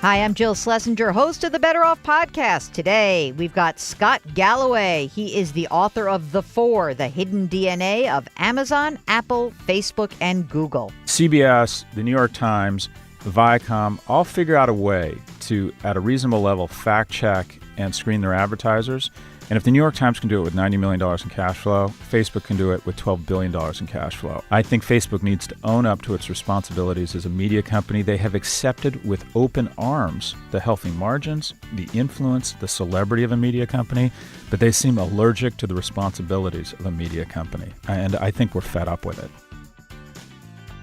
Hi, I'm Jill Schlesinger, host of the Better Off podcast. Today, we've got Scott Galloway. He is the author of The Four, The Hidden DNA of Amazon, Apple, Facebook, and Google. CBS, the New York Times, Viacom all figure out a way to, at a reasonable level, fact check and screen their advertisers. And if the New York Times can do it with $90 million in cash flow, Facebook can do it with $12 billion in cash flow. I think Facebook needs to own up to its responsibilities as a media company. They have accepted with open arms the healthy margins, the influence, the celebrity of a media company, but they seem allergic to the responsibilities of a media company. And I think we're fed up with it.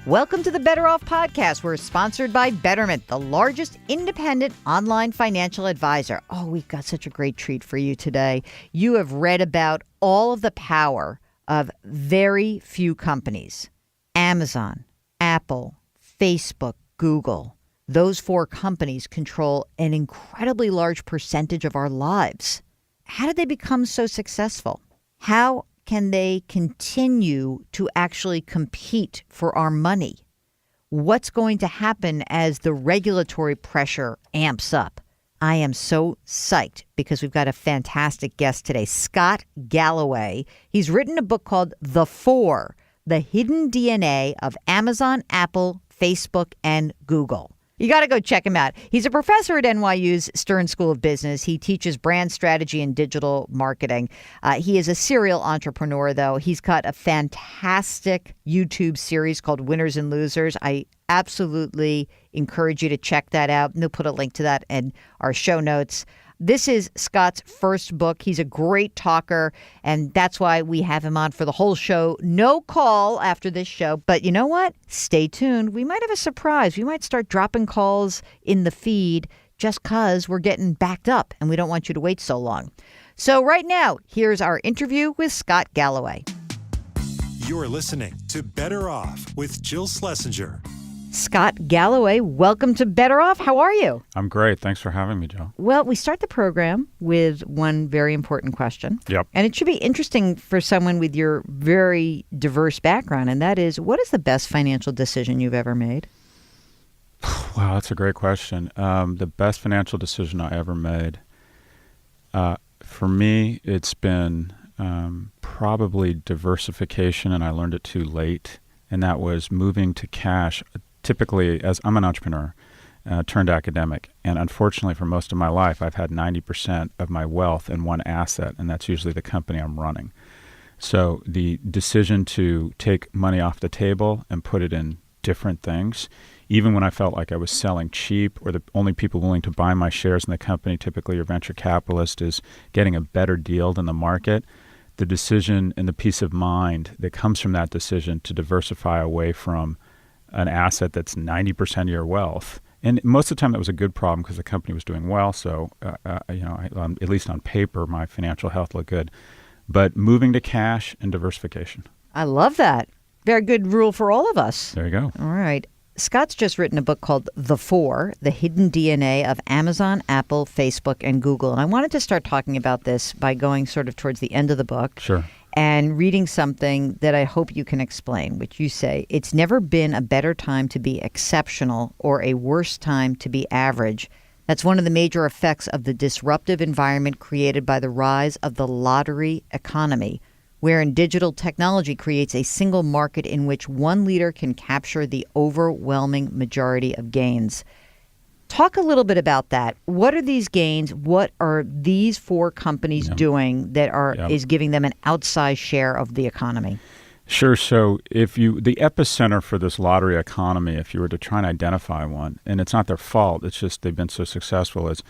Welcome to the Better Off podcast. We're sponsored by Betterment, the largest independent online financial advisor. Oh, we've got such a great treat for you today. You have read about all of the power of very few companies. Amazon, Apple, Facebook, Google. Those four companies control an incredibly large percentage of our lives. How did they become so successful? How can they continue to actually compete for our money? What's going to happen as the regulatory pressure amps up? I am so psyched because we've got a fantastic guest today, Scott Galloway. He's written a book called The Four, The Hidden DNA of Amazon, Apple, Facebook, and Google. You got to go check him out. He's a professor at NYU's Stern School of Business. He teaches brand strategy and digital marketing. He is a serial entrepreneur, though. He's got a fantastic YouTube series called Winners and Losers. I absolutely encourage you to check that out. And we'll put a link to that in our show notes. This is Scott's first book. He's a great talker, and that's why we have him on for the whole show. No call after this show, but you know what? Stay tuned. We might have a surprise. We might start dropping calls in the feed just because we're getting backed up, and we don't want you to wait so long. So right now, here's our interview with Scott Galloway. You're listening to Better Off with Jill Schlesinger. Scott Galloway, welcome to Better Off. How are you? I'm great. Thanks for having me, Joe. Well, we start the program with one very important question. Yep. And it should be interesting for someone with your very diverse background, and that is, what is the best financial decision you've ever made? Wow, that's a great question. The best financial decision I ever made, for me, it's been probably diversification, and I learned it too late, and that was moving to cash. Typically, as I'm an entrepreneur turned academic, and unfortunately for most of my life, I've had 90% of my wealth in one asset, and that's usually the company I'm running. So the decision to take money off the table and put it in different things, even when I felt like I was selling cheap or the only people willing to buy my shares in the company, typically your venture capitalist, is getting a better deal than the market, the decision and the peace of mind that comes from that decision to diversify away from an asset that's 90% of your wealth. And most of the time that was a good problem because the company was doing well. So, at least on paper, my financial health looked good. But moving to cash and diversification. I love that. Very good rule for all of us. There you go. All right. Scott's just written a book called The Four, The Hidden DNA of Amazon, Apple, Facebook, and Google. And I wanted to start talking about this by going sort of towards the end of the book. Sure. And reading something that I hope you can explain, which you say, it's never been a better time to be exceptional or a worse time to be average. That's one of the major effects of the disruptive environment created by the rise of the lottery economy, wherein digital technology creates a single market in which one leader can capture the overwhelming majority of gains. Talk a little bit about that. What are these gains? What are these four companies doing that is giving them an outsized share of the economy? Sure. So the epicenter for this lottery economy, if you were to try and identify one, and it's not their fault, it's just they've been so successful, is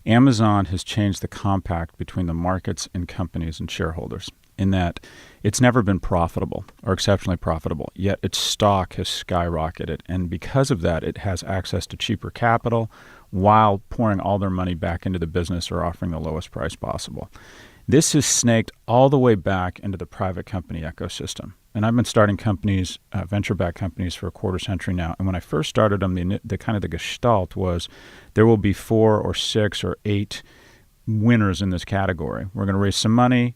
Amazon has changed the compact between the markets and companies and shareholders, in that it's never been profitable or exceptionally profitable, yet its stock has skyrocketed. And because of that, it has access to cheaper capital while pouring all their money back into the business or offering the lowest price possible. This is snaked all the way back into the private company ecosystem. And I've been starting companies, venture-backed companies, for a quarter century now. And when I first started them, the kind of the gestalt was there will be 4 or 6 or 8 winners in this category. We're going to raise some money.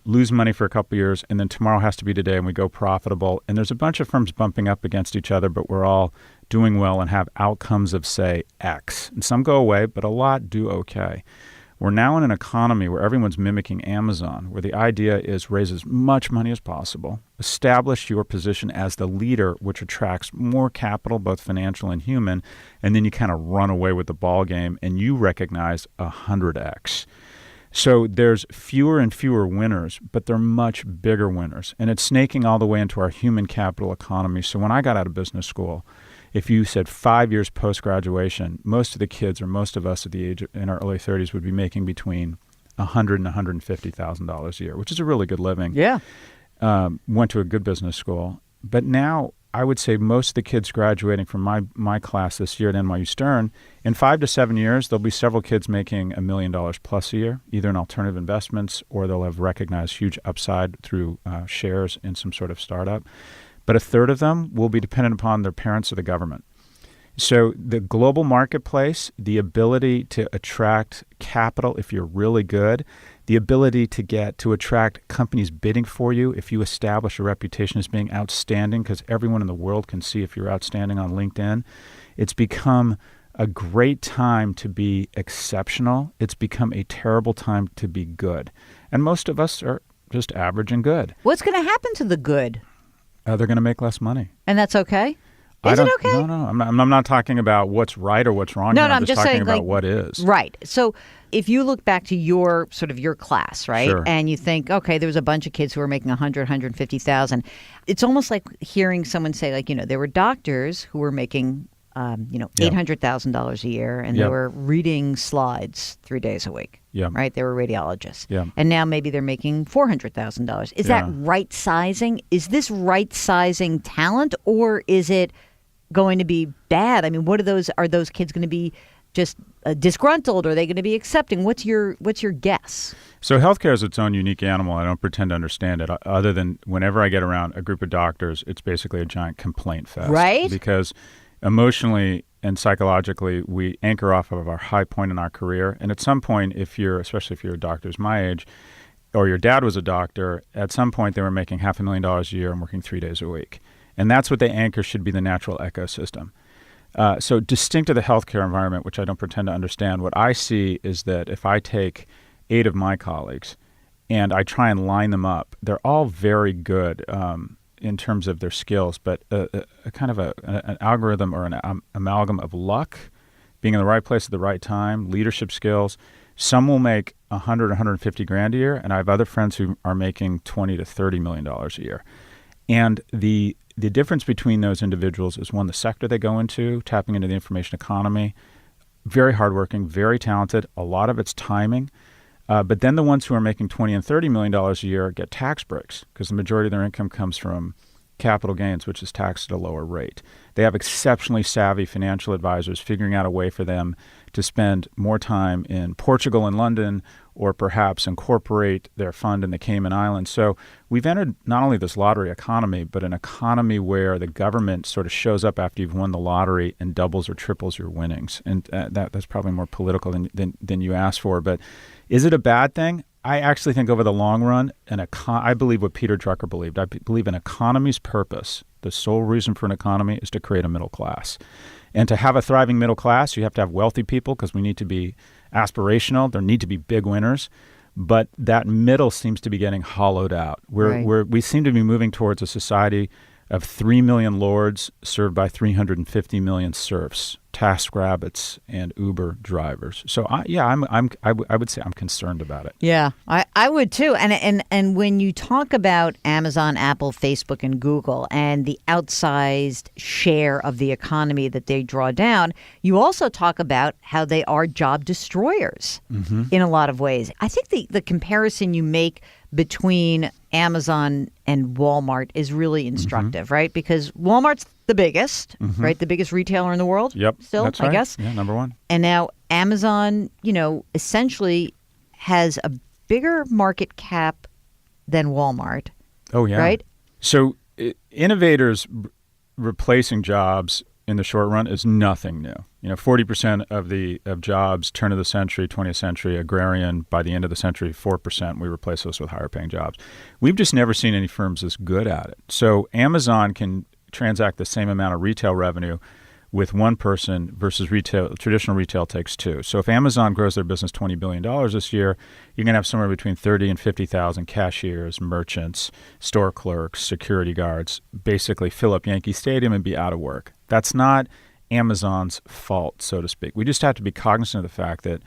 lose money for a couple of years, and then tomorrow has to be today, and we go profitable. And there's a bunch of firms bumping up against each other, but we're all doing well and have outcomes of, say, X. And some go away, but a lot do okay. We're now in an economy where everyone's mimicking Amazon, where the idea is raise as much money as possible, establish your position as the leader, which attracts more capital, both financial and human, and then you kind of run away with the ball game and you recognize 100x. So there's fewer and fewer winners, but they're much bigger winners. And it's snaking all the way into our human capital economy. So when I got out of business school, if you said 5 years post-graduation, most of the kids or most of us at the age in our early 30s would be making between $100,000 and $150,000 a year, which is a really good living. Yeah. Went to a good business school. But now I would say most of the kids graduating from my class this year at NYU Stern, in 5 to 7 years, there'll be several kids making $1 million plus a year, either in alternative investments or they'll have recognized huge upside through shares in some sort of startup. But a third of them will be dependent upon their parents or the government. So the global marketplace, the ability to attract capital if you're really good, the ability to attract companies bidding for you if you establish a reputation as being outstanding, because everyone in the world can see if you're outstanding on LinkedIn. It's become a great time to be exceptional. It's become a terrible time to be good. And most of us are just average and good. What's going to happen to the good? They're going to make less money. And that's okay? Is it okay? No. I'm not talking about what's right or what's wrong. No, I'm just talking saying, about what is. Right. So if you look back to your class, right, Sure. and you think, okay, there was a bunch of kids who were making 150,000. It's almost like hearing someone say, like, there were doctors who were making, $800,000 a year, and they were reading slides 3 days a week. Yeah. Right. They were radiologists. Yeah. And now maybe they're making $400,000. Is that right sizing? Is this right sizing talent, or is it going to be bad? I mean, are those kids going to be just disgruntled? Or are they going to be accepting? What's your guess? So healthcare is its own unique animal. I don't pretend to understand it, other than whenever I get around a group of doctors, it's basically a giant complaint fest. Right. Because emotionally and psychologically, we anchor off of our high point in our career. And at some point, especially if you're a doctor my age, or your dad was a doctor, at some point they were making $500,000 a year and working 3 days a week. And that's what they anchor should be the natural ecosystem. So distinct to the healthcare environment, which I don't pretend to understand, what I see is that if I take 8 of my colleagues and I try and line them up, they're all very good in terms of their skills, but a kind of an algorithm or an amalgam of luck, being in the right place at the right time, leadership skills. Some will make $100, $150,000 a year, and I have other friends who are making $20 to $30 million a year. And the difference between those individuals is, one, the sector they go into, tapping into the information economy, very hardworking, very talented. A lot of it's timing. But then the ones who are making $20 and $30 million a year get tax breaks because the majority of their income comes from capital gains, which is taxed at a lower rate. They have exceptionally savvy financial advisors figuring out a way for them to spend more time in Portugal and London, or perhaps incorporate their fund in the Cayman Islands. So we've entered not only this lottery economy, but an economy where the government sort of shows up after you've won the lottery and doubles or triples your winnings. And that's probably more political than you asked for. But is it a bad thing? I actually think over the long run, I believe what Peter Drucker believed. I believe an economy's purpose, the sole reason for an economy, is to create a middle class. And to have a thriving middle class, you have to have wealthy people because we need to be aspirational. There need to be big winners. But that middle seems to be getting hollowed out. We seem to be moving towards a society of 3 million lords served by 350 million serfs, TaskRabbits, and Uber drivers. So I would say I'm concerned about it. Yeah, I would too. And when you talk about Amazon, Apple, Facebook, and Google and the outsized share of the economy that they draw down, you also talk about how they are job destroyers in a lot of ways. I think the comparison you make between Amazon and Walmart is really instructive, right? Because Walmart's the biggest, right? The biggest retailer in the world. Yep. Still, that's right. I guess. Yeah, number one. And now Amazon, essentially has a bigger market cap than Walmart. Oh, yeah. Right? So innovators replacing jobs in the short run is nothing new. 40% of jobs, turn of the century, 20th century, agrarian, by the end of the century, 4%. We replace those with higher paying jobs. We've just never seen any firms as good at it. So Amazon can transact the same amount of retail revenue with one person versus traditional retail takes two. So if Amazon grows their business $20 billion this year, you're going to have somewhere between 30 and 50,000 cashiers, merchants, store clerks, security guards, basically fill up Yankee Stadium and be out of work. That's not Amazon's fault, so to speak. We just have to be cognizant of the fact that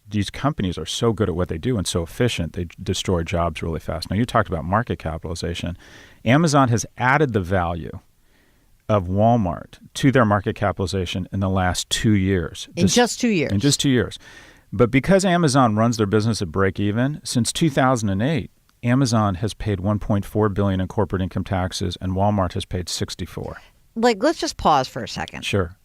these companies are so good at what they do and so efficient, they destroy jobs really fast. Now, you talked about market capitalization. Amazon has added the value of Walmart to their market capitalization in the last 2 years. In just 2 years. In just 2 years. But because Amazon runs their business at break even, since 2008, Amazon has paid $1.4 billion in corporate income taxes and Walmart has paid $64. Let's just pause for a second. Sure.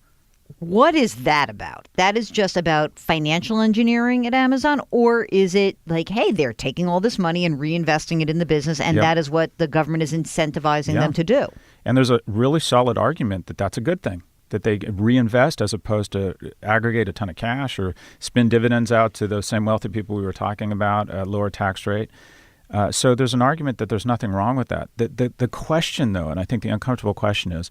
What is that about? That is just about financial engineering at Amazon? Or is it like, hey, they're taking all this money and reinvesting it in the business, and that is what the government is incentivizing them to do? And there's a really solid argument that that's a good thing, that they reinvest as opposed to aggregate a ton of cash or spin dividends out to those same wealthy people we were talking about, at lower tax rate. So there's an argument that there's nothing wrong with that. The question, though, and I think the uncomfortable question is,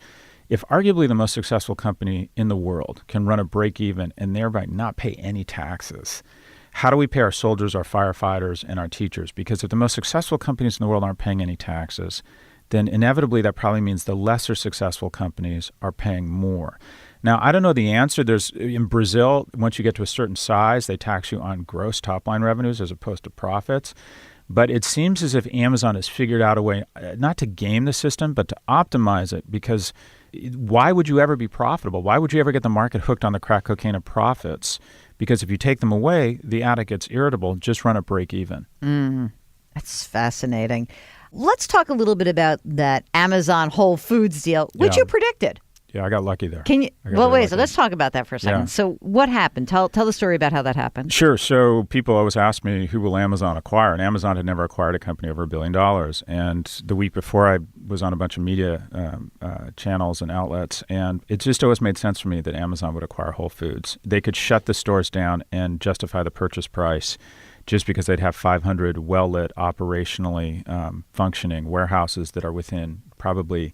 if arguably the most successful company in the world can run a break even and thereby not pay any taxes, how do we pay our soldiers, our firefighters, and our teachers? Because if the most successful companies in the world aren't paying any taxes, then inevitably that probably means the lesser successful companies are paying more. Now, I don't know the answer. In Brazil, once you get to a certain size, they tax you on gross top-line revenues as opposed to profits. But it seems as if Amazon has figured out a way not to game the system, but to optimize it, because why would you ever be profitable? Why would you ever get the market hooked on the crack cocaine of profits? Because if you take them away, the addict gets irritable. Just run a break even. That's fascinating. Let's talk a little bit about that Amazon Whole Foods deal, which you predicted. Yeah, I got lucky there. Can you? Well, wait. So let's talk about that for a second. Yeah. So what happened? Tell the story about how that happened. Sure. So people always ask me, who will Amazon acquire? And Amazon had never acquired a company over $1 billion. And the week before, I was on a bunch of media channels and outlets, and it just always made sense for me that Amazon would acquire Whole Foods. They could shut the stores down and justify the purchase price just because they'd have 500 well-lit, operationally functioning warehouses that are within probably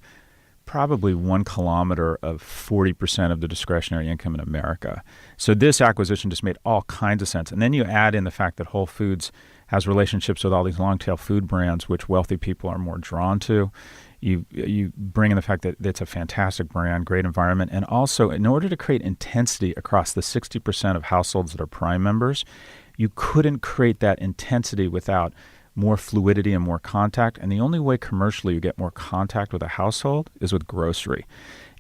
1 kilometer of 40% of the discretionary income in America. So this acquisition just made all kinds of sense. And then you add in the fact that Whole Foods has relationships with all these long-tail food brands, which wealthy people are more drawn to. You bring in the fact that it's a fantastic brand, great environment, and also in order to create intensity across the 60% of households that are Prime members, you couldn't create that intensity without more fluidity and more contact. And the only way commercially you get more contact with a household is with grocery.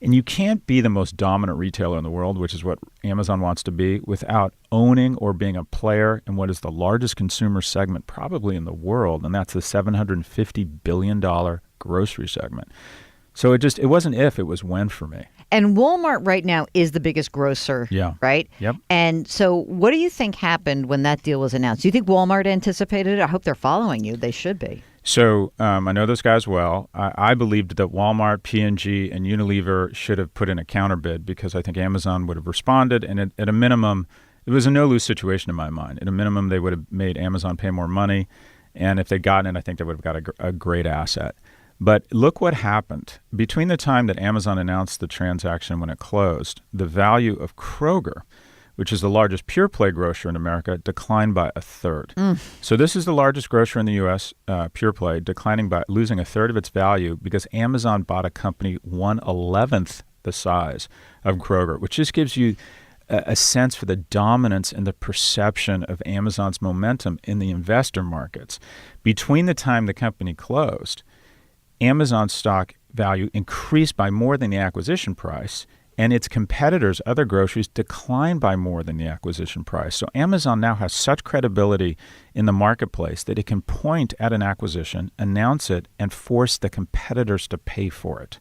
And you can't be the most dominant retailer in the world, which is what Amazon wants to be, without owning or being a player in what is the largest consumer segment probably in the world, and that's the $750 billion grocery segment. So it wasn't if, it was when for me. And Walmart right now is the biggest grocer, right? Yep. And so what do you think happened when that deal was announced? Do you think Walmart anticipated it? I hope they're following you. They should be. So I know those guys well. I believed that Walmart, P&G, and Unilever should have put in a counterbid because I think Amazon would have responded. And at a minimum, it was a no-lose situation in my mind. At a minimum, they would have made Amazon pay more money. And if they'd gotten it, I think they would have got a great asset. But look what happened. Between the time that Amazon announced the transaction when it closed, the value of Kroger, which is the largest pure play grocer in America, declined by a third. So this is the largest grocer in the U.S., pure play, losing a third of its value because Amazon bought a company 1/11th the size of Kroger, which just gives you a sense for the dominance and the perception of Amazon's momentum in the investor markets. Between the time the company closed, Amazon's stock value increased by more than the acquisition price, and its competitors, other groceries, declined by more than the acquisition price. So Amazon now has such credibility in the marketplace that it can point at an acquisition, announce it, and force the competitors to pay for it,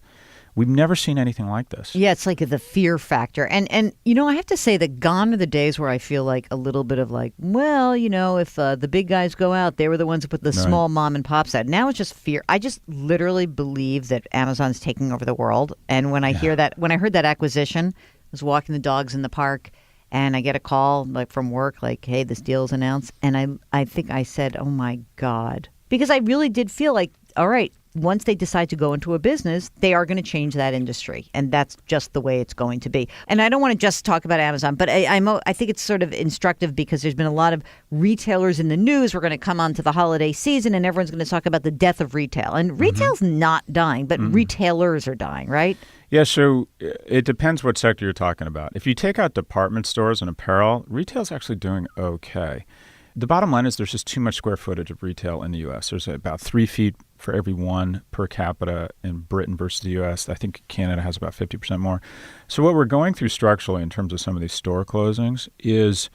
We've never seen anything like this. Yeah, it's like the fear factor. And I have to say that gone are the days where I feel like a little bit of like, well, if the big guys go out, they were the ones who put the small mom and pops out. Now it's just fear. I just literally believe that Amazon's taking over the world. And when I heard that acquisition, I was walking the dogs in the park and I get a call like from work, like, hey, this deal's announced. And I think I said, oh my God, because I really did feel like, all right, once they decide to go into a business, they are going to change that industry. And that's just the way it's going to be. And I don't want to just talk about Amazon, but I think it's sort of instructive because there's been a lot of retailers in the news. We're going to come on to the holiday season and everyone's going to talk about the death of retail. And retail's not dying, but retailers are dying, right? Yeah, so it depends what sector you're talking about. If you take out department stores and apparel, retail's actually doing okay. The bottom line is there's just too much square footage of retail in the U.S. There's about 3 feet for every one per capita in Britain versus the U.S. I think Canada has about 50% more. So what we're going through structurally in terms of some of these store closings is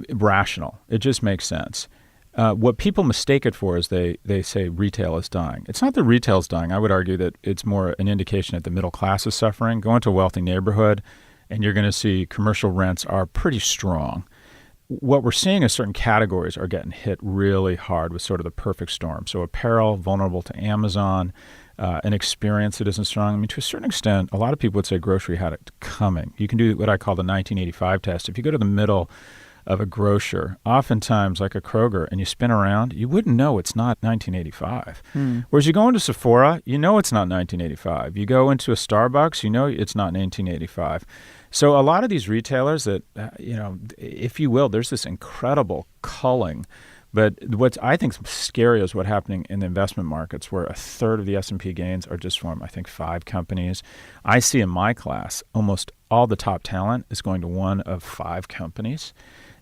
rational. It just makes sense. What people mistake it for is they say retail is dying. It's not that retail is dying. I would argue that it's more an indication that the middle class is suffering. Go into a wealthy neighborhood and you're going to see commercial rents are pretty strong. What we're seeing is certain categories are getting hit really hard with sort of the perfect storm. So apparel, vulnerable to Amazon, an experience that isn't strong. I mean, to a certain extent, a lot of people would say grocery had it coming. You can do what I call the 1985 test. If you go to the middle of a grocer, oftentimes like a Kroger, and you spin around, you wouldn't know it's not 1985. Whereas you go into Sephora, you know it's not 1985. You go into a Starbucks, you know it's not 1985. So a lot of these retailers that, if you will, there's this incredible culling. But what's I think scary is what's happening in the investment markets, where a third of the S&P gains are just from, I think, 5 companies. I see in my class almost all the top talent is going to one of 5 companies.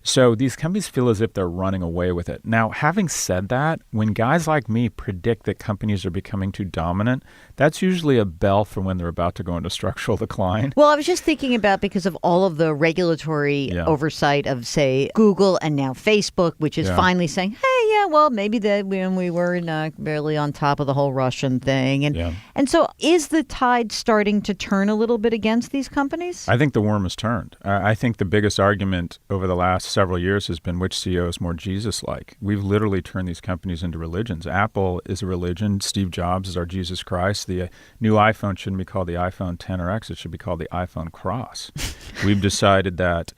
So these companies feel as if they're running away with it. Now, having said that, when guys like me predict that companies are becoming too dominant, that's usually a bell for when they're about to go into structural decline. Well, I was just thinking about because of all of the regulatory oversight of, say, Google and now Facebook, which is finally saying, hey, maybe when we were barely on top of the whole Russian thing. And so is the tide starting to turn a little bit against these companies? I think the worm has turned. I think the biggest argument over the last several years has been which CEO is more Jesus-like. We've literally turned these companies into religions. Apple is a religion. Steve Jobs is our Jesus Christ. The new iPhone shouldn't be called the iPhone 10 or X. It should be called the iPhone Cross. We've decided that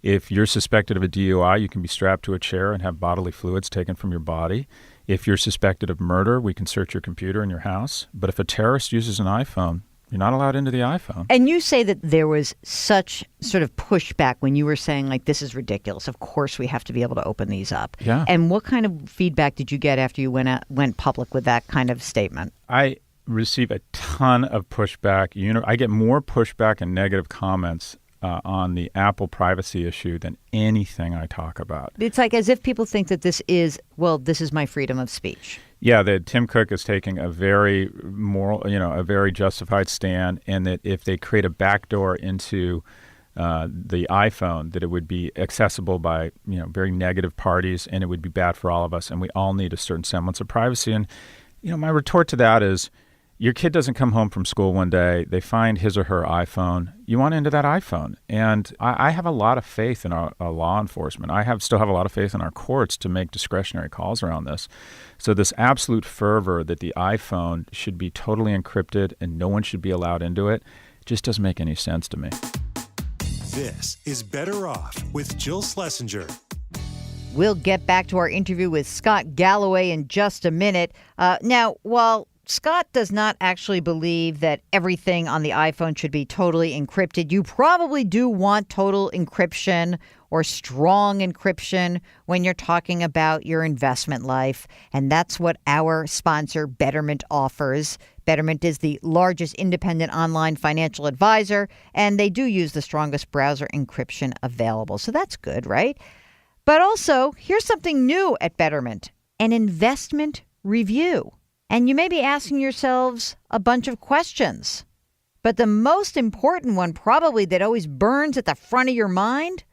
if you're suspected of a DUI, you can be strapped to a chair and have bodily fluids taken from your body. If you're suspected of murder, we can search your computer in your house. But if a terrorist uses an iPhone, you're not allowed into the iPhone. And you say that there was such sort of pushback when you were saying, like, this is ridiculous. Of course, we have to be able to open these up. Yeah. And what kind of feedback did you get after you went public with that kind of statement? I receive a ton of pushback. I get more pushback and negative comments on the Apple privacy issue than anything I talk about. It's like as if people think that this is my freedom of speech. Yeah, that Tim Cook is taking a very moral, a very justified stand, and that if they create a backdoor into the iPhone, that it would be accessible by, very negative parties, and it would be bad for all of us, and we all need a certain semblance of privacy. And, my retort to that is, your kid doesn't come home from school one day, they find his or her iPhone, you want into that iPhone. And I have a lot of faith in our law enforcement. Still have a lot of faith in our courts to make discretionary calls around this. So this absolute fervor that the iPhone should be totally encrypted and no one should be allowed into it just doesn't make any sense to me. This is Better Off with Jill Schlesinger. We'll get back to our interview with Scott Galloway in just a minute. Now, while Scott does not actually believe that everything on the iPhone should be totally encrypted, you probably do want total encryption or strong encryption when you're talking about your investment life. And that's what our sponsor, Betterment, offers. Betterment is the largest independent online financial advisor, and they do use the strongest browser encryption available. So that's good, right? But also, here's something new at Betterment, an investment review. And you may be asking yourselves a bunch of questions. But the most important one, probably that always burns at the front of your mind,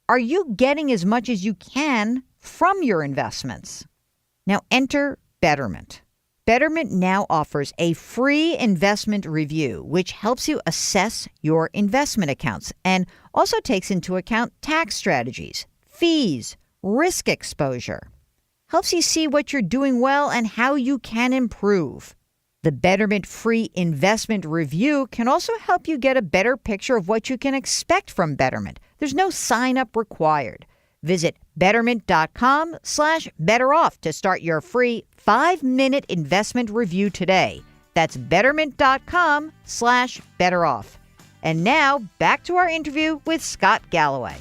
are you getting as much as you can from your investments? Now enter Betterment. Betterment now offers a free investment review, which helps you assess your investment accounts and also takes into account tax strategies, fees, risk exposure. Helps you see what you're doing well and how you can improve. The Betterment free investment review can also help you get a better picture of what you can expect from Betterment. There's no sign-up required. Visit betterment.com/betteroff to start your free 5-minute investment review today. That's betterment.com/betteroff. And now back to our interview with Scott Galloway.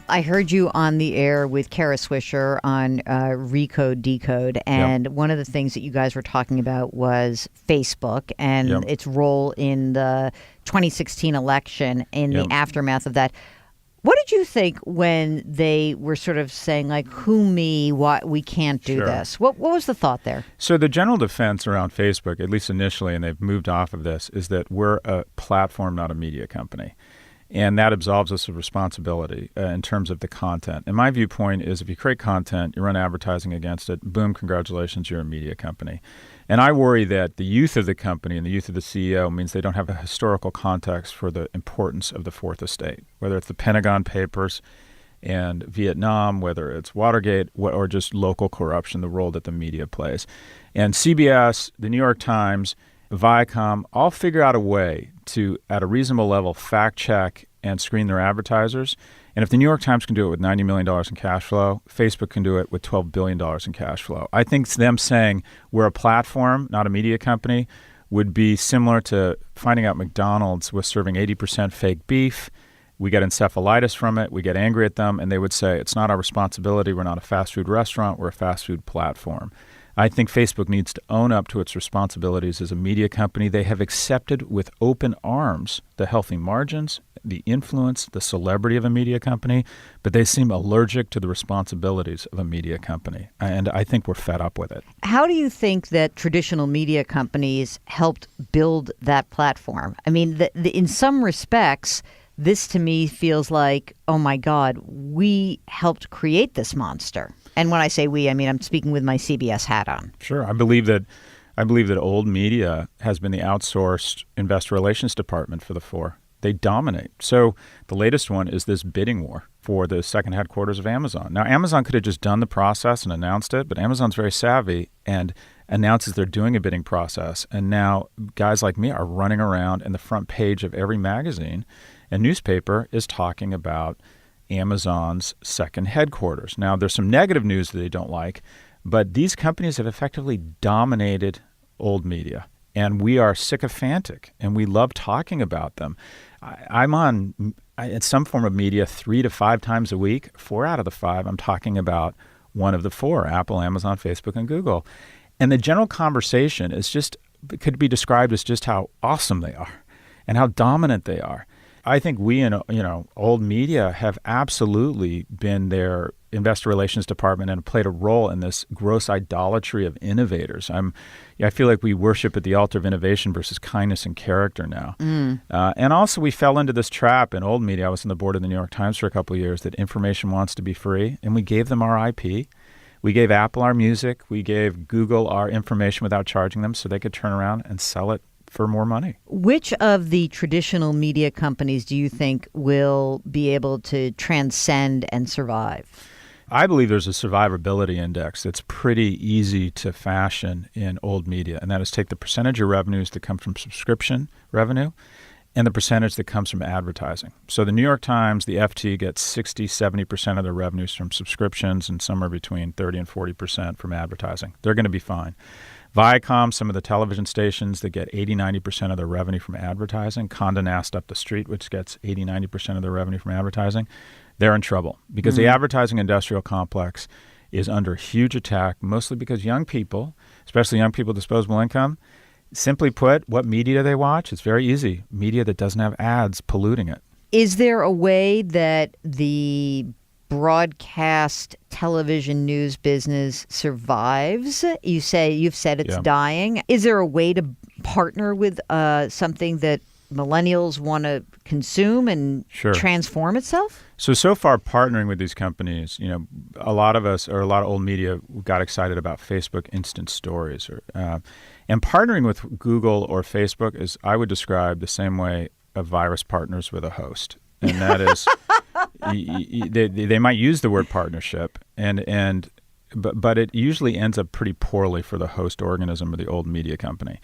I heard you on the air with Kara Swisher on Recode Decode, and one of the things that you guys were talking about was Facebook and its role in the 2016 election in the aftermath of that. What did you think when they were sort of saying, like, who me, what, we can't do this? What was the thought there? So the general defense around Facebook, at least initially, and they've moved off of this, is that we're a platform, not a media company. And that absolves us of responsibility in terms of the content. And my viewpoint is if you create content, you run advertising against it, boom, congratulations, you're a media company. And I worry that the youth of the company and the youth of the CEO means they don't have a historical context for the importance of the Fourth Estate, whether it's the Pentagon Papers and Vietnam, whether it's Watergate, or just local corruption, the role that the media plays. And CBS, the New York Times, Viacom, all figure out a way to, at a reasonable level, fact check and screen their advertisers. And if the New York Times can do it with $90 million in cash flow, Facebook can do it with $12 billion in cash flow. I think them saying we're a platform, not a media company, would be similar to finding out McDonald's was serving 80% fake beef. We get encephalitis from it. We get angry at them. And they would say, it's not our responsibility. We're not a fast food restaurant. We're a fast food platform. I think Facebook needs to own up to its responsibilities as a media company. They have accepted with open arms the healthy margins, the influence, the celebrity of a media company, but they seem allergic to the responsibilities of a media company. And I think we're fed up with it. How do you think that traditional media companies helped build that platform? I mean, in some respects, this to me feels like, oh my God, we helped create this monster. And when I say we, I mean I'm speaking with my CBS hat on. Sure. I believe that old media has been the outsourced investor relations department for the four. They dominate. So the latest one is this bidding war for the second headquarters of Amazon. Now, Amazon could have just done the process and announced it, but Amazon's very savvy and announces they're doing a bidding process. And now guys like me are running around, and the front page of every magazine and newspaper is talking about Amazon's second headquarters. Now, there's some negative news that they don't like, but these companies have effectively dominated old media, and we are sycophantic, and we love talking about them. I'm on in some form of media 3 to 5 times a week. 4 out of the 5, I'm talking about one of the 4, Apple, Amazon, Facebook, and Google. And the general conversation could be described as just how awesome they are and how dominant they are. I think we in old media have absolutely been their investor relations department and played a role in this gross idolatry of innovators. I feel like we worship at the altar of innovation versus kindness and character now. And also we fell into this trap in old media. I was on the board of the New York Times for a couple of years that information wants to be free, and we gave them our IP. We gave Apple our music. We gave Google our information without charging them so they could turn around and sell it for more money. Which of the traditional media companies do you think will be able to transcend and survive? I believe there's a survivability index that's pretty easy to fashion in old media, and that is take the percentage of revenues that come from subscription revenue and the percentage that comes from advertising. So the New York Times, the FT, gets 60, 70% of their revenues from subscriptions and somewhere between 30 and 40% from advertising. They're going to be fine. Viacom, some of the television stations that get 80, 90% of their revenue from advertising. Condé Nast up the street, which gets 80, 90% of their revenue from advertising. They're in trouble because the advertising industrial complex is under huge attack, mostly because young people, especially young people with disposable income, simply put, what media do they watch? It's very easy. Media that doesn't have ads polluting it. Is there a way that the broadcast television news business survives? You've said it's dying. Is there a way to partner with something that millennials want to consume and transform itself? So far, partnering with these companies, a lot of us, or a lot of old media, got excited about Facebook instant stories. And partnering with Google or Facebook is, I would describe, the same way a virus partners with a host. And that is, they might use the word partnership, but it usually ends up pretty poorly for the host organism or the old media company.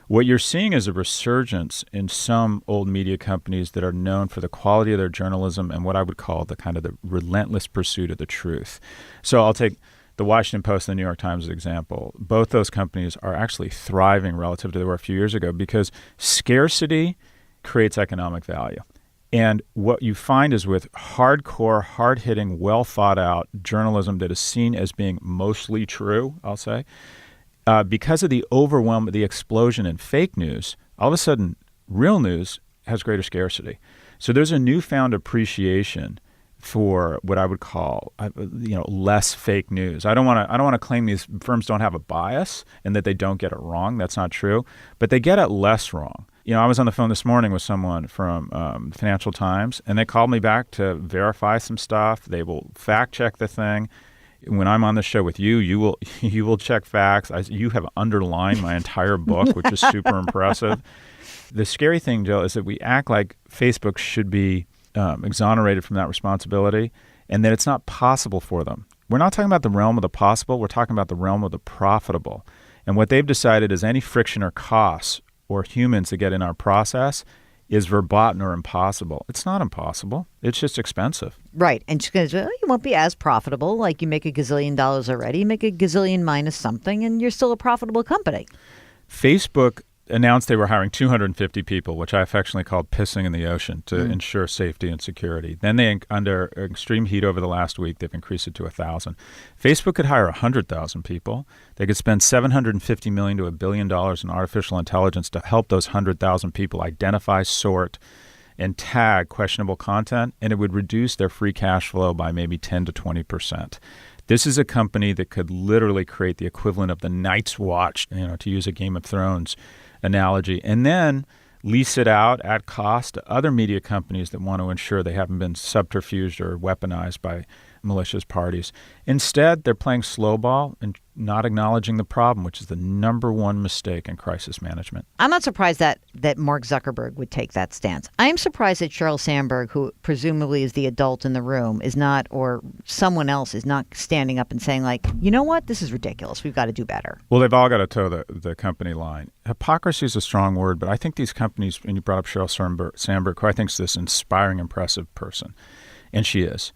What you're seeing is a resurgence in some old media companies that are known for the quality of their journalism and what I would call the relentless pursuit of the truth. So I'll take the Washington Post and the New York Times as an example. Both those companies are actually thriving relative to they were a few years ago because scarcity creates economic value. And what you find is with hardcore, hard-hitting, well-thought-out journalism that is seen as being mostly true, I'll say, because of the explosion in fake news, all of a sudden, real news has greater scarcity. So there's a newfound appreciation for what I would call, less fake news. I don't want to claim these firms don't have a bias and that they don't get it wrong. That's not true, but they get it less wrong. I was on the phone this morning with someone from Financial Times, and they called me back to verify some stuff. They will fact check the thing. When I'm on the show with you, you will check facts. You have underlined my entire book, which is super impressive. The scary thing, Jill, is that we act like Facebook should be exonerated from that responsibility, and that it's not possible for them. We're not talking about the realm of the possible. We're talking about the realm of the profitable. And what they've decided is any friction or costs or humans that get in our process is verboten or impossible. It's not impossible. It's just expensive. Right. And she's going to say, you won't be as profitable. Like you make $1 gazillion already, you make $1 gazillion minus something, and you're still a profitable company. Facebook announced they were hiring 250 people, which I affectionately called pissing in the ocean to ensure safety and security. Then they, under extreme heat over the last week, they've increased it to 1,000. Facebook could hire 100,000 people. They could spend $750 million to $1 billion in artificial intelligence to help those 100,000 people identify, sort, and tag questionable content, and it would reduce their free cash flow by maybe 10 to 20%. This is a company that could literally create the equivalent of the Night's Watch, to use a Game of Thrones analogy, and then lease it out at cost to other media companies that want to ensure they haven't been subterfuged or weaponized by malicious parties. Instead, they're playing slow ball and not acknowledging the problem, which is the number one mistake in crisis management. I'm not surprised that Mark Zuckerberg would take that stance. I am surprised that Sheryl Sandberg, who presumably is the adult in the room, is not, or someone else is not standing up and saying, like, you know what, this is ridiculous. We've got to do better. Well, they've all got to toe the company line. Hypocrisy is a strong word, but I think these companies, and you brought up Sheryl Sandberg, who I think is this inspiring, impressive person, and she is.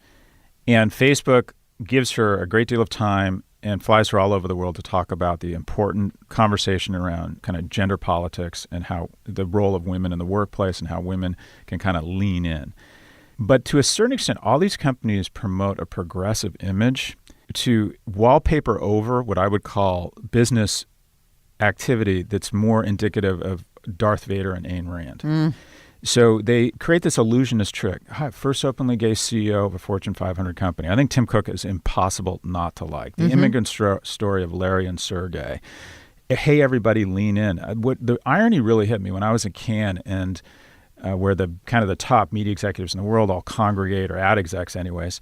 And Facebook gives her a great deal of time and flies her all over the world to talk about the important conversation around kind of gender politics and how the role of women in the workplace and how women can kind of lean in. But to a certain extent, all these companies promote a progressive image to wallpaper over what I would call business activity that's more indicative of Darth Vader and Ayn Rand. So they create this illusionist trick. Hi, first openly gay CEO of a Fortune 500 company. I think Tim Cook is impossible not to like. The immigrant story of Larry and Sergey. Hey, everybody, lean in. What the irony really hit me when I was in Cannes, and where the kind of the top media executives in the world all congregate, or ad execs anyways.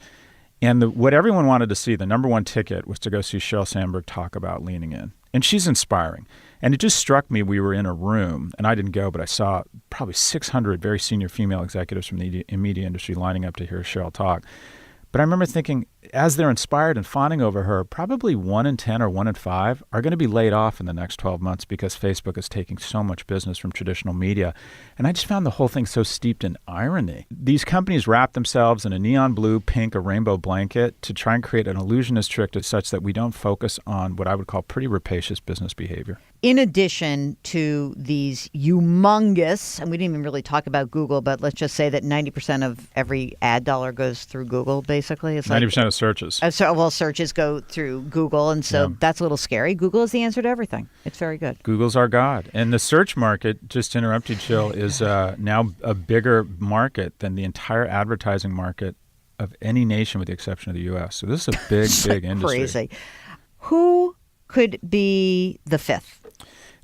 And what everyone wanted to see, the number one ticket, was to go see Sheryl Sandberg talk about leaning in. And she's inspiring. And it just struck me, we were in a room, and I didn't go, but I saw probably 600 very senior female executives from the media industry lining up to hear Sheryl talk. But I remember thinking, as they're inspired and fawning over her, probably 1 in 10 or 1 in 5 are going to be laid off in the next 12 months because Facebook is taking so much business from traditional media. And I just found the whole thing so steeped in irony. These companies wrap themselves in a neon blue, pink, or rainbow blanket to try and create an illusionist trick such that we don't focus on what I would call pretty rapacious business behavior. In addition to these humongous, and we didn't even really talk about Google, but let's just say that 90% of every ad dollar goes through Google, basically. It's 90% of searches. Searches go through Google, and so that's a little scary. Google is the answer to everything. It's very good. Google's our god. And the search market, just to interrupt you, Jill, is now a bigger market than the entire advertising market of any nation with the exception of the U.S. So this is a big industry. Crazy. Who could be the fifth?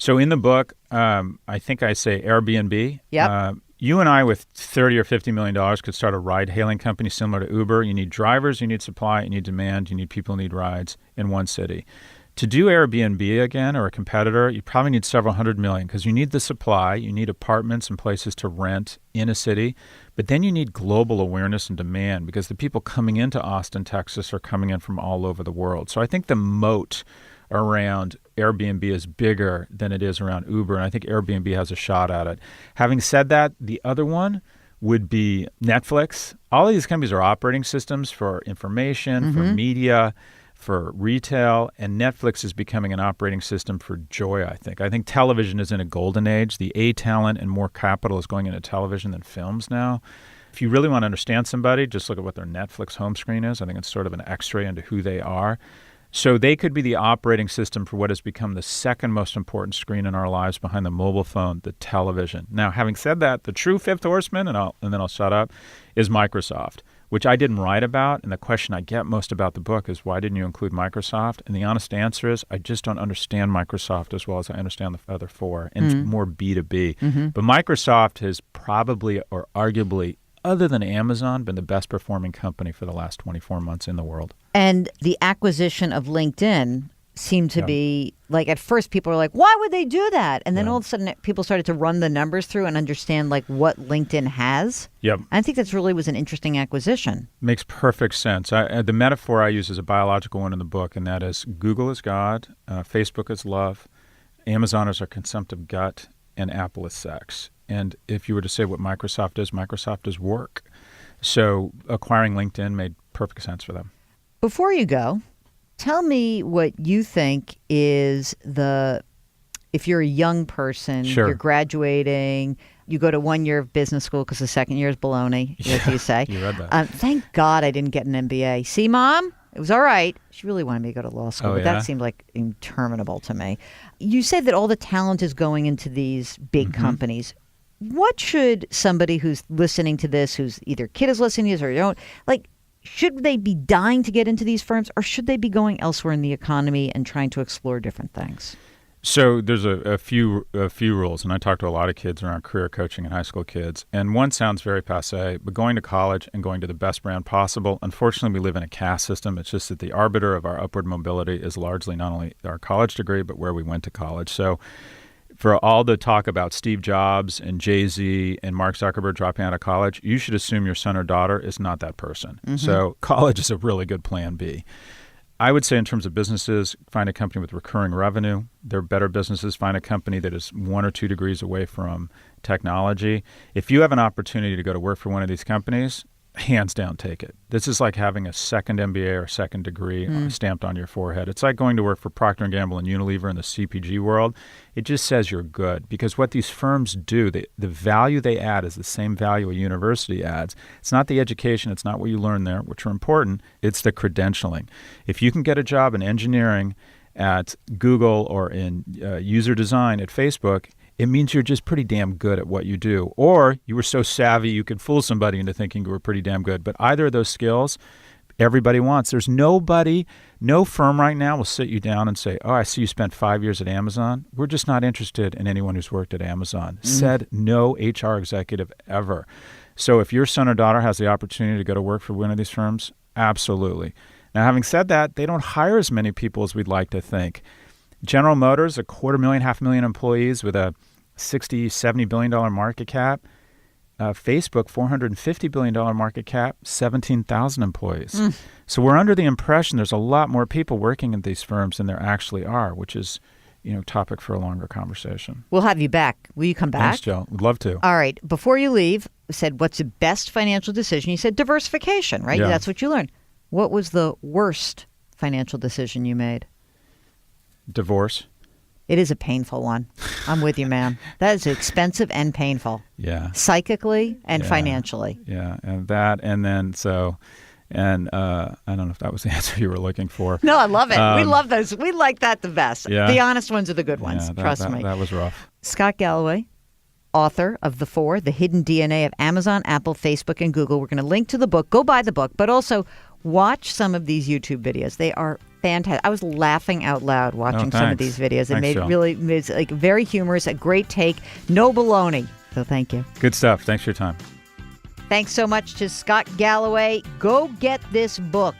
So in the book, I think I say Airbnb. Yep. You and I with $30 or $50 million could start a ride-hailing company similar to Uber. You need drivers, you need supply, you need demand, you need people who need rides in one city. To do Airbnb again or a competitor, you probably need several hundred million because you need the supply, you need apartments and places to rent in a city, but then you need global awareness and demand because the people coming into Austin, Texas are coming in from all over the world. So I think the moat around Airbnb is bigger than it is around Uber, and I think Airbnb has a shot at it. Having said that, the other one would be Netflix. All of these companies are operating systems for information, for media, for retail, and Netflix is becoming an operating system for joy, I think. I think television is in a golden age. The A talent and more capital is going into television than films now. If you really want to understand somebody, just look at what their Netflix home screen is. I think it's sort of an x-ray into who they are. So they could be the operating system for what has become the second most important screen in our lives behind the mobile phone, the television. Now, having said that, the true fifth horseman, and then I'll shut up, is Microsoft, which I didn't write about. And the question I get most about the book is, why didn't you include Microsoft? And the honest answer is, I just don't understand Microsoft as well as I understand the other four. And it's more B2B. But Microsoft has probably or arguably, other than Amazon, been the best performing company for the last 24 months in the world. And the acquisition of LinkedIn seemed to be, like, at first people were like, why would they do that? And then all of a sudden people started to run the numbers through and understand, like, what LinkedIn has. Yep. I think that's really was an interesting acquisition. Makes perfect sense. The metaphor I use is a biological one in the book, and that is Google is God, Facebook is love, Amazon is our consumptive gut, and Apple is sex. And if you were to say what Microsoft is work. So acquiring LinkedIn made perfect sense for them. Before you go, tell me what you think is if you're a young person, you're graduating, you go to 1 year of business school because the second year is baloney, as you say. You read that. Thank God I didn't get an MBA. See, Mom? It was all right. She really wanted me to go to law school, but that seemed like interminable to me. You said that all the talent is going into these big companies. What should somebody who's listening to this, whose either kid is listening to this or don't, like, should they be dying to get into these firms, or should they be going elsewhere in the economy and trying to explore different things? So there's a few rules, and I talk to a lot of kids around career coaching and high school kids, and one sounds very passé, but going to college and going to the best brand possible, unfortunately we live in a caste system. It's just that the arbiter of our upward mobility is largely not only our college degree, but where we went to college. So for all the talk about Steve Jobs and Jay-Z and Mark Zuckerberg dropping out of college, you should assume your son or daughter is not that person. So college is a really good plan B. I would say in terms of businesses, find a company with recurring revenue. They're better businesses. Find a company that is 1 or 2 degrees away from technology. If you have an opportunity to go to work for one of these companies, hands down, take it. This is like having a second MBA or second degree stamped on your forehead. It's like going to work for Procter & Gamble and Unilever in the CPG world. It just says you're good because what these firms do, the value they add is the same value a university adds. It's not the education. It's not what you learn there, which are important. It's the credentialing. If you can get a job in engineering at Google or in user design at Facebook, it means you're just pretty damn good at what you do. Or you were so savvy you could fool somebody into thinking you were pretty damn good. But either of those skills, everybody wants. There's no firm right now will sit you down and say, oh, I see you spent 5 years at Amazon. We're just not interested in anyone who's worked at Amazon. Said no HR executive ever. So if your son or daughter has the opportunity to go to work for one of these firms, absolutely. Now, having said that, they don't hire as many people as we'd like to think. General Motors, 250,000, 500,000 employees with a $60, $70 billion market cap. Facebook, $450 billion market cap, 17,000 employees. So we're under the impression there's a lot more people working in these firms than there actually are, which is, topic for a longer conversation. We'll have you back. Will you come back? Thanks, Jill. Would love to. All right. Before you leave, you said, what's the best financial decision? You said diversification, right? Yeah. That's what you learned. What was the worst financial decision you made? Divorce. It is a painful one. I'm with you, man. That is expensive and painful. Yeah. Psychically and financially. Yeah. And that, and then I don't know if that was the answer you were looking for. No, I love it. We love those. We like that the best. Yeah. The honest ones are the good ones. Yeah, Trust me. That was rough. Scott Galloway, author of The Four, The Hidden DNA of Amazon, Apple, Facebook, and Google. We're going to link to the book. Go buy the book, but also watch some of these YouTube videos. They are fantastic. I was laughing out loud watching some of these videos. It Thanks, Jill. it's like very humorous, a great take, no baloney. So thank you. Good stuff. Thanks for your time. Thanks so much to Scott Galloway. Go get this book.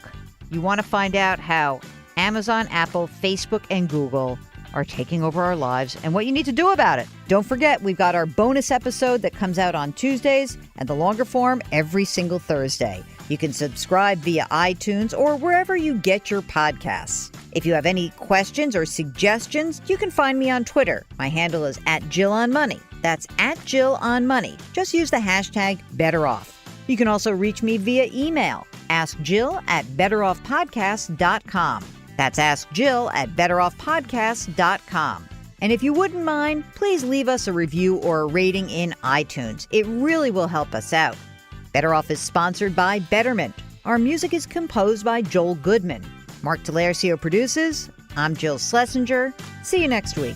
You want to find out how Amazon, Apple, Facebook, and Google are taking over our lives and what you need to do about it. Don't forget, we've got our bonus episode that comes out on Tuesdays and the longer form every single Thursday. You can subscribe via iTunes or wherever you get your podcasts. If you have any questions or suggestions, you can find me on Twitter. My handle is @JillOnMoney. That's @JillOnMoney. Just use the hashtag BetterOff. You can also reach me via email. Ask Jill at betteroffpodcast.com. That's Ask Jill at betteroffpodcast.com. And if you wouldn't mind, please leave us a review or a rating in iTunes. It really will help us out. Better Off is sponsored by Betterment. Our music is composed by Joel Goodman. Mark Talercio produces. I'm Jill Schlesinger. See you next week.